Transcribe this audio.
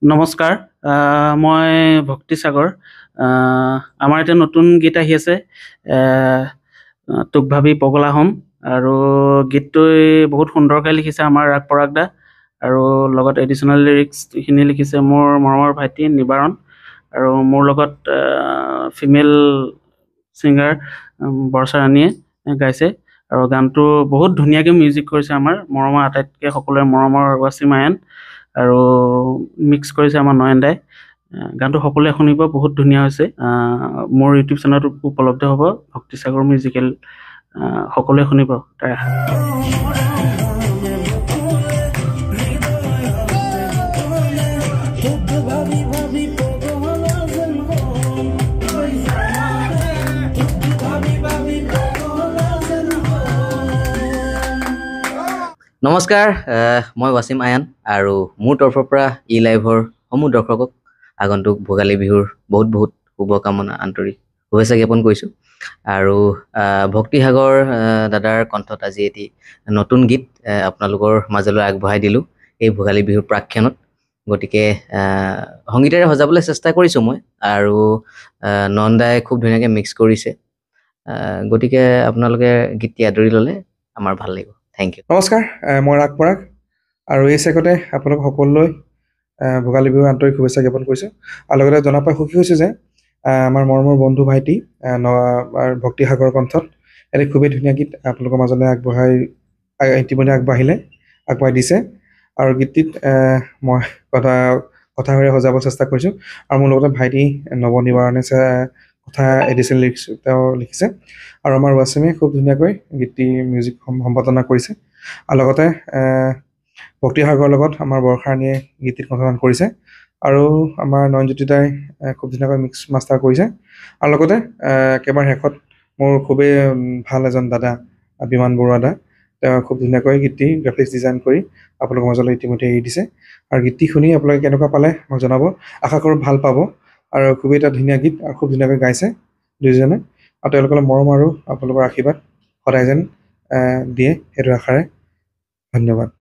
নমস্কাৰ। মই ভক্তি সাগৰ। আমাৰ এতিয়া নতুন গীত আহি আছে, তোক ভাবি পগলা হ'ম। আৰু গীতটো বহুত সুন্দৰকৈ লিখিছে আমাৰ ৰাগ পৰাগ দা, আৰু লগত এডিশ্যনেল লিৰিক্সখিনি লিখিছে মোৰ মৰমৰ ভাইটি নিবাৰণ, আৰু মোৰ লগত ফিমেল ছিংগাৰ বৰ্ষা ৰাণীয়ে গাইছে। আৰু গানটো বহুত ধুনীয়াকৈ মিউজিক কৰিছে আমাৰ মৰমৰ আটাইতকৈ সকলোৰে মৰমৰ ৱাচিম আয়ান, আৰু মিক্স কৰিছে আমাৰ নয়ন দাই। গানটো সকলোৱে শুনিব, বহুত ধুনীয়া হৈছে। মোৰ ইউটিউব চেনেলত উপলব্ধ হ'ব, ভক্তি সাগৰ মিউজিকেল। সকলোৱে শুনিব তাৰ আশা। নমস্কাৰ, মই ৱাচিম আয়ান, আৰু মোৰ তৰফৰ পৰা ই লাইভৰ সমূহ দৰ্শকক আগন্তুক ভোগালী বিহুৰ বহুত বহুত শুভকামনা, আন্তৰিক শুভেচ্ছা জ্ঞাপন কৰিছোঁ। আৰু ভক্তি সাগৰ দাদাৰ কণ্ঠত আজি এটি নতুন গীত আপোনালোকৰ মাজলৈ আগবঢ়াই দিলোঁ এই ভোগালী বিহুৰ প্ৰাক্ষণত। গতিকে সংগীতেৰে সজাবলৈ চেষ্টা কৰিছোঁ মই, আৰু নন্দাই খুব ধুনীয়াকৈ মিক্স কৰিছে। গতিকে আপোনালোকে গীতটি আদৰি ল'লে আমাৰ ভাল লাগিব। Thank you. নমস্কাৰ, মই ৰাগ পৰাগ, আৰু এই চেগতে আপোনালোক সকলোলৈ ভোগালী বিহুৰ আন্তৰিক শুভেচ্ছা জ্ঞাপন কৰিছোঁ। আৰু লগতে জনাই পাই সুখী হৈছোঁ যে আমাৰ মৰমৰ বন্ধু ভাইটি ভক্তি সাগৰৰ কণ্ঠত এটি খুবেই ধুনীয়া গীত আপোনালোকৰ মাজলৈ ইতিমধ্যে আগবঢ়াই দিছে। আৰু গীতটিত মই কথাৰে সজাব চেষ্টা কৰিছোঁ, আৰু মোৰ লগতে ভাইটি নৱনিবাৰণে কথা এডিশ্যনেল লিৰিক্স তেওঁ লিখিছে, আৰু আমাৰ ৱাচিমে খুব ধুনীয়াকৈ গীতটি মিউজিক সম্পাদনা কৰিছে। আৰু লগতে ভক্তি সাগৰৰ লগত আমাৰ বৰ্ষা ৰাণীয়ে গীতটিত কণ্ঠদান কৰিছে, আৰু আমাৰ নয়নজ্যোতি দাই খুব ধুনীয়াকৈ মিক্স মাষ্টাৰ কৰিছে। আৰু লগতে একেবাৰে শেষত মোৰ খুবেই ভাল এজন দাদা বিমান বৰুৱা দা, তেওঁ খুব ধুনীয়াকৈ গীতটি গ্ৰাফিক্স ডিজাইন কৰি আপোনালোকৰ মাজলৈ ইতিমধ্যে এৰি দিছে। আৰু গীতটি শুনি আপোনালোকে কেনেকুৱা পালে মোক জনাব, আশা কৰোঁ ভাল পাব। আৰু খুবেই এটা ধুনীয়া গীত, আৰু খুব ধুনীয়াকৈ গাইছে দুয়োজনে, আৰু তেওঁলোকৰ মৰম আৰু আপোনালোকৰ আশীৰ্বাদ সদায় যেন দিয়ে, সেইটো আশাৰে ধন্যবাদ।